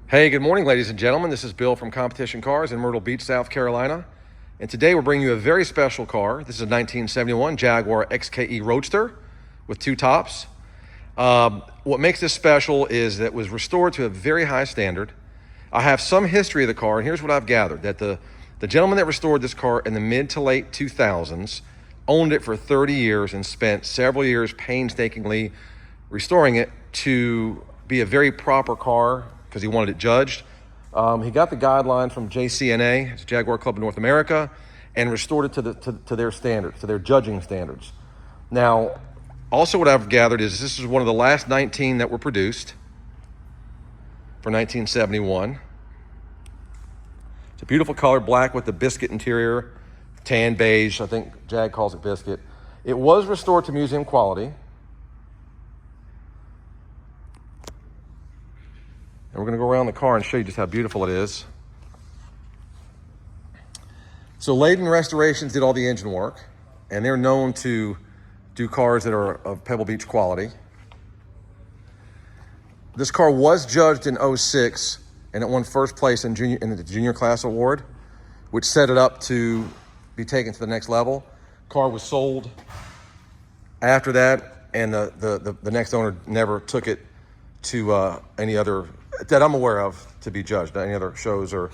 Hey, good morning, ladies and gentlemen. This is Bill from Competition Cars in Myrtle Beach, South Carolina. And today we're bringing you a very special car. This is a 1971 Jaguar XKE Roadster with two tops. What makes this special is that it was restored to a very high standard. I have some history of the car, and here's what I've gathered. That the gentleman that restored this car in the mid to late 2000s owned it for 30 years and spent several years painstakingly restoring it to be a very proper car, because he wanted it judged. He got the guidelines from JNCA, it's Jaguar Club of North America, and restored it to their standards, to their judging standards. Now, also what I've gathered is this is one of the last 19 that were produced for 1971. It's a beautiful color, black with the biscuit interior, tan beige, I think Jag calls it biscuit. It was restored to museum quality. And we're gonna go around the car and show you just how beautiful it is. So Layden Restorations did all the engine work, and they're known to do cars that are of Pebble Beach quality. This car was judged in '06, and it won first place in the junior class award, which set it up to be taken to the next level. Car was sold after that, and the next owner never took it to any other, that I'm aware of, to be judged, any other shows or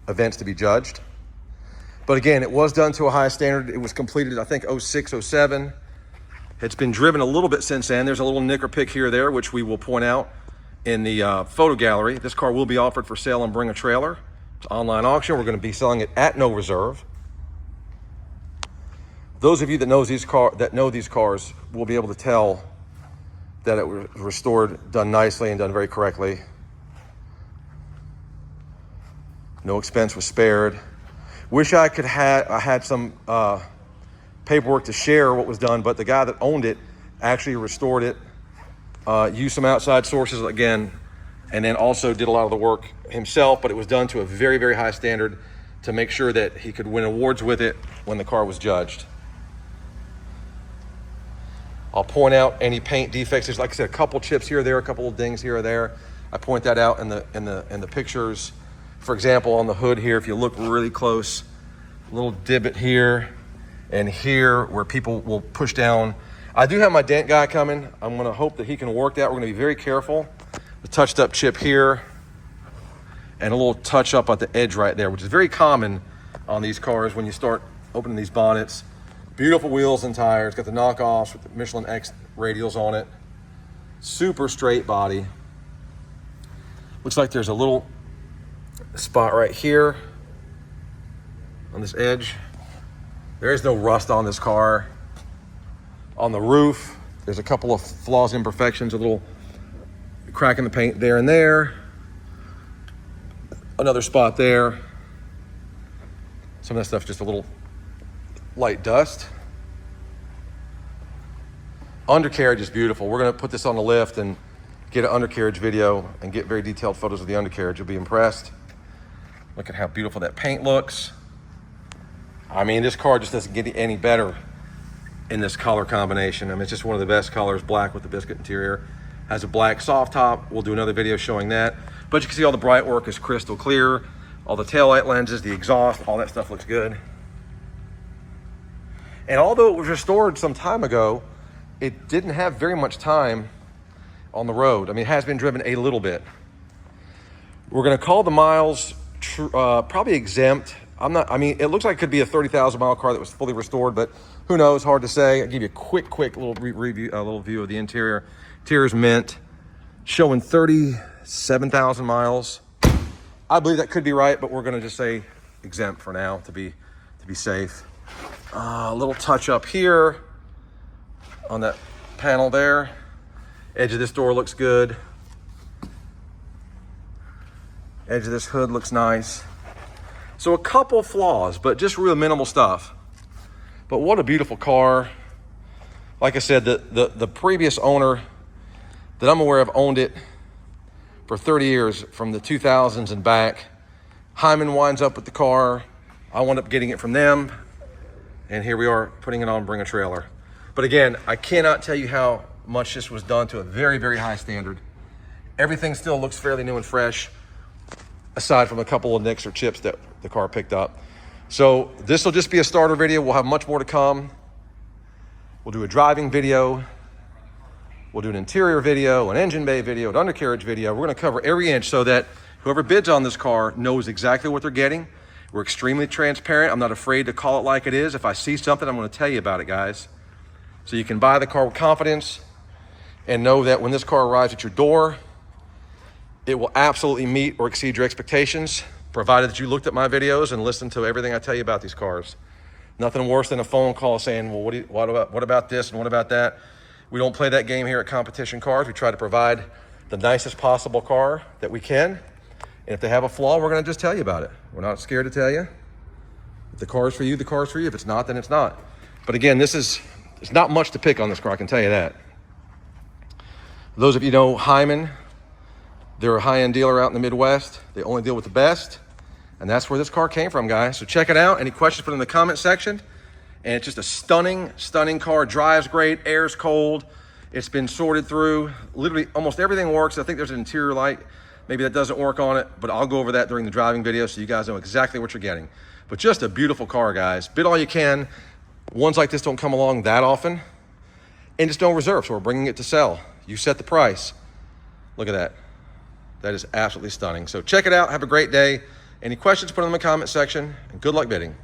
events to be judged. But again, it was done to a high standard. It was completed, I think, '06, '07. It's been driven a little bit since then. There's a little nicker pick here or there, which we will point out in the photo gallery. This car will be offered for sale on Bring a Trailer. It's an online auction. We're going to be selling it at no reserve. Those of you that know these cars will be able to tell that it was restored, done nicely, and done very correctly. No expense was spared. Wish I had some paperwork to share what was done, but the guy that owned it actually restored it, used some outside sources again, and then also did a lot of the work himself, but it was done to a very, very high standard to make sure that he could win awards with it when the car was judged. I'll point out any paint defects. There's, like I said, a couple chips here or there, a couple of dings here or there. I point that out in the pictures. For example, on the hood here, if you look really close, a little divot here and here where people will push down. I do have my dent guy coming. I'm gonna hope that he can work that. We're gonna be very careful. The touched up chip here and a little touch up at the edge right there, which is very common on these cars when you start opening these bonnets. Beautiful wheels and tires, got the knockoffs with the Michelin X radials on it. Super straight body. Looks like there's a little spot right here on this edge. There is no rust on this car. On the roof, there's a couple of flaws, imperfections, a little crack in the paint there and there. Another spot there. Some of that stuff's just a little light dust. Undercarriage is beautiful. We're going to put this on the lift and get an undercarriage video and get very detailed photos of the undercarriage. You'll be impressed. Look at how beautiful that paint looks. I mean, this car just doesn't get any better in this color combination. I mean, it's just one of the best colors, black with the biscuit interior. Has a black soft top. We'll do another video showing that. But you can see all the bright work is crystal clear. All the taillight lenses, the exhaust, all that stuff looks good. And although it was restored some time ago, it didn't have very much time on the road. I mean, it has been driven a little bit. We're gonna call the miles probably exempt. I mean, it looks like it could be a 30,000 mile car that was fully restored, but who knows, hard to say. I'll give you a quick little review, a little view of the interior. Interior's mint, showing 37,000 miles. I believe that could be right, but we're gonna just say exempt for now to be safe. A little touch up here on that panel there. Edge of this door looks good. Edge of this hood looks nice. So a couple flaws, but just real minimal stuff. But what a beautiful car. Like I said, the previous owner that I'm aware of owned it for 30 years from the 2000s and back. Hyman winds up with the car. I wound up getting it from them. And here we are putting it on Bring a Trailer. But again, I cannot tell you how much this was done to a very, very high standard. Everything still looks fairly new and fresh, aside from a couple of nicks or chips that the car picked up. So this will just be a starter video. We'll have much more to come. We'll do a driving video. We'll do an interior video, an engine bay video, an undercarriage video. We're gonna cover every inch so that whoever bids on this car knows exactly what they're getting. We're extremely transparent. I'm not afraid to call it like it is. If I see something, I'm gonna tell you about it, guys. So you can buy the car with confidence and know that when this car arrives at your door, it will absolutely meet or exceed your expectations, provided that you looked at my videos and listened to everything I tell you about these cars. Nothing worse than a phone call saying, well, what about this and what about that? We don't play that game here at Competition Cars. We try to provide the nicest possible car that we can. And if they have a flaw, we're gonna just tell you about it. We're not scared to tell you. If the car is for you, the car is for you. If it's not, then it's not. But again, there's not much to pick on this car, I can tell you that. Those of you know Hyman, they're a high-end dealer out in the Midwest. They only deal with the best. And that's where this car came from, guys. So check it out. Any questions, put in the comment section. And it's just a stunning, stunning car. Drives great, air's cold. It's been sorted through. Literally almost everything works. I think there's an interior light. Maybe that doesn't work on it, but I'll go over that during the driving video so you guys know exactly what you're getting. But just a beautiful car, guys. Bid all you can. Ones like this don't come along that often. And just don't reserve, so we're bringing it to sell. You set the price. Look at that. That is absolutely stunning. So check it out. Have a great day. Any questions, put them in the comment section. And good luck bidding.